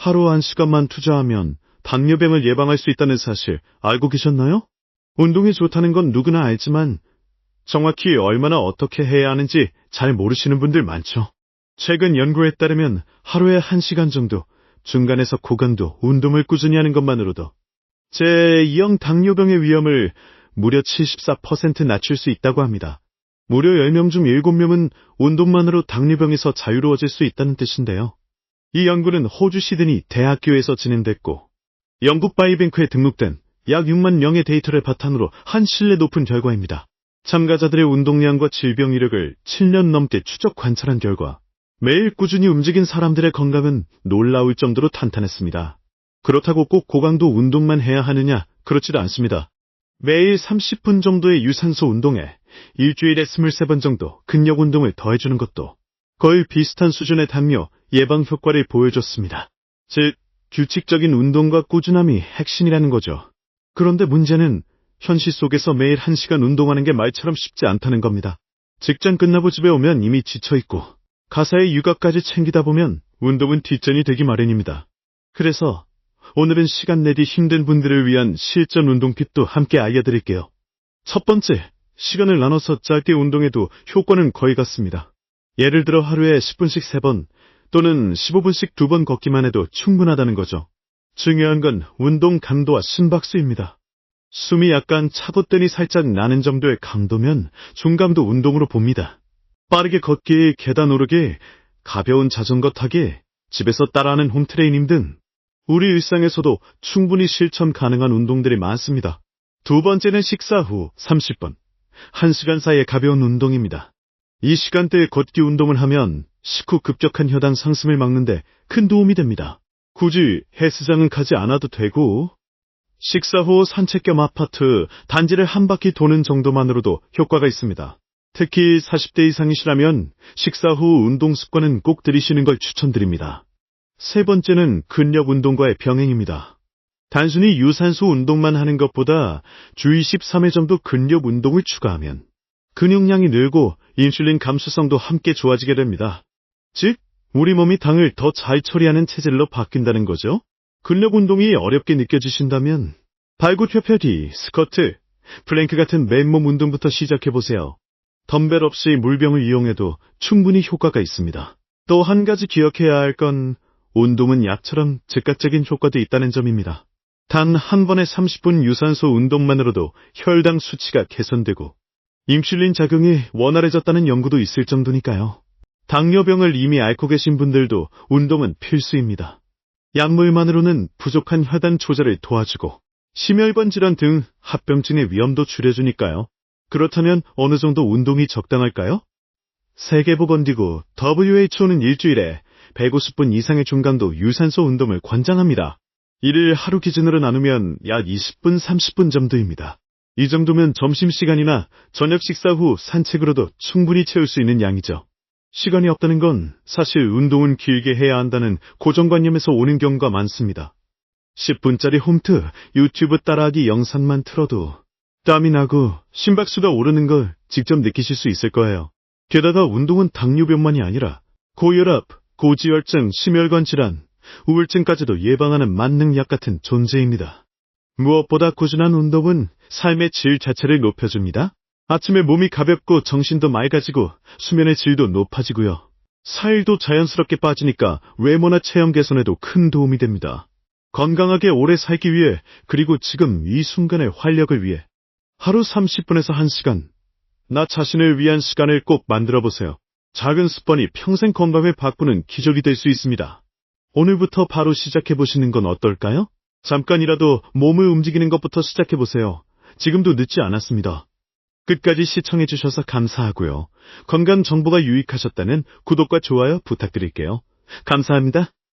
하루 1시간만 투자하면 당뇨병을 예방할 수 있다는 사실 알고 계셨나요? 운동이 좋다는 건 누구나 알지만 정확히 얼마나 어떻게 해야 하는지 잘 모르시는 분들 많죠. 최근 연구에 따르면 하루에 1시간 정도 중간에서 고강도 운동을 꾸준히 하는 것만으로도 제2형 당뇨병의 위험을 무려 74% 낮출 수 있다고 합니다. 무려 10명 중 7명은 운동만으로 당뇨병에서 자유로워질 수 있다는 뜻인데요. 이 연구는 호주 시드니 대학교에서 진행됐고 영국 바이뱅크에 등록된 약 6만 명의 데이터를 바탕으로 한 신뢰 높은 결과입니다. 참가자들의 운동량과 질병 이력을 7년 넘게 추적 관찰한 결과 매일 꾸준히 움직인 사람들의 건강은 놀라울 정도로 탄탄했습니다. 그렇다고 꼭 고강도 운동만 해야 하느냐? 그렇지도 않습니다. 매일 30분 정도의 유산소 운동에 일주일에 23번 정도 근력 운동을 더해주는 것도 거의 비슷한 수준의 당뇨 예방 효과를 보여줬습니다. 즉, 규칙적인 운동과 꾸준함이 핵심이라는 거죠. 그런데 문제는 현실 속에서 매일 1시간 운동하는 게 말처럼 쉽지 않다는 겁니다. 직장 끝나고 집에 오면 이미 지쳐있고 가사의 육아까지 챙기다 보면 운동은 뒷전이 되기 마련입니다. 그래서 오늘은 시간 내기 힘든 분들을 위한 실전 운동 팁도 함께 알려드릴게요. 첫 번째, 시간을 나눠서 짧게 운동해도 효과는 거의 같습니다. 예를 들어 하루에 10분씩 3번 또는 15분씩 2번 걷기만 해도 충분하다는 거죠. 중요한 건 운동 강도와 심박수입니다. 숨이 약간 차고 뜸이 살짝 나는 정도의 강도면 중강도 운동으로 봅니다. 빠르게 걷기, 계단 오르기, 가벼운 자전거 타기, 집에서 따라하는 홈트레이닝 등 우리 일상에서도 충분히 실천 가능한 운동들이 많습니다. 두 번째는 식사 후 30분, 1시간 사이의 가벼운 운동입니다. 이 시간대에 걷기 운동을 하면 식후 급격한 혈당 상승을 막는데 큰 도움이 됩니다. 굳이 헬스장은 가지 않아도 되고 식사 후 산책 겸 아파트, 단지를 한 바퀴 도는 정도만으로도 효과가 있습니다. 특히 40대 이상이시라면 식사 후 운동 습관은 꼭 들이시는 걸 추천드립니다. 세 번째는 근력 운동과의 병행입니다. 단순히 유산소 운동만 하는 것보다 주 23회 정도 근력 운동을 추가하면 근육량이 늘고 인슐린 감수성도 함께 좋아지게 됩니다. 즉, 우리 몸이 당을 더 잘 처리하는 체질로 바뀐다는 거죠. 근력 운동이 어렵게 느껴지신다면 발굽혀펴기, 스쿼트, 플랭크 같은 맨몸 운동부터 시작해보세요. 덤벨 없이 물병을 이용해도 충분히 효과가 있습니다. 또 한 가지 기억해야 할 건 운동은 약처럼 즉각적인 효과도 있다는 점입니다. 단 한 번에 30분 유산소 운동만으로도 혈당 수치가 개선되고 인슐린 작용이 원활해졌다는 연구도 있을 정도니까요. 당뇨병을 이미 앓고 계신 분들도 운동은 필수입니다. 약물만으로는 부족한 혈당 조절을 도와주고 심혈관 질환 등 합병증의 위험도 줄여주니까요. 그렇다면 어느 정도 운동이 적당할까요? 세계보건기구 WHO는 일주일에 150분 이상의 중강도 유산소 운동을 권장합니다. 이를 하루 기준으로 나누면 약 20분, 30분 정도입니다. 이 정도면 점심시간이나 저녁 식사 후 산책으로도 충분히 채울 수 있는 양이죠. 시간이 없다는 건 사실 운동은 길게 해야 한다는 고정관념에서 오는 경우가 많습니다. 10분짜리 홈트, 유튜브 따라하기 영상만 틀어도 땀이 나고 심박수가 오르는 걸 직접 느끼실 수 있을 거예요. 게다가 운동은 당뇨병만이 아니라 고혈압, 고지혈증, 심혈관 질환, 우울증까지도 예방하는 만능약 같은 존재입니다. 무엇보다 꾸준한 운동은 삶의 질 자체를 높여줍니다. 아침에 몸이 가볍고 정신도 맑아지고 수면의 질도 높아지고요. 살도 자연스럽게 빠지니까 외모나 체형 개선에도 큰 도움이 됩니다. 건강하게 오래 살기 위해 그리고 지금 이 순간의 활력을 위해 하루 30분에서 1시간 나 자신을 위한 시간을 꼭 만들어보세요. 작은 습관이 평생 건강을 바꾸는 기적이 될 수 있습니다. 오늘부터 바로 시작해보시는 건 어떨까요? 잠깐이라도 몸을 움직이는 것부터 시작해보세요. 지금도 늦지 않았습니다. 끝까지 시청해주셔서 감사하고요. 건강 정보가 유익하셨다면 구독과 좋아요 부탁드릴게요. 감사합니다.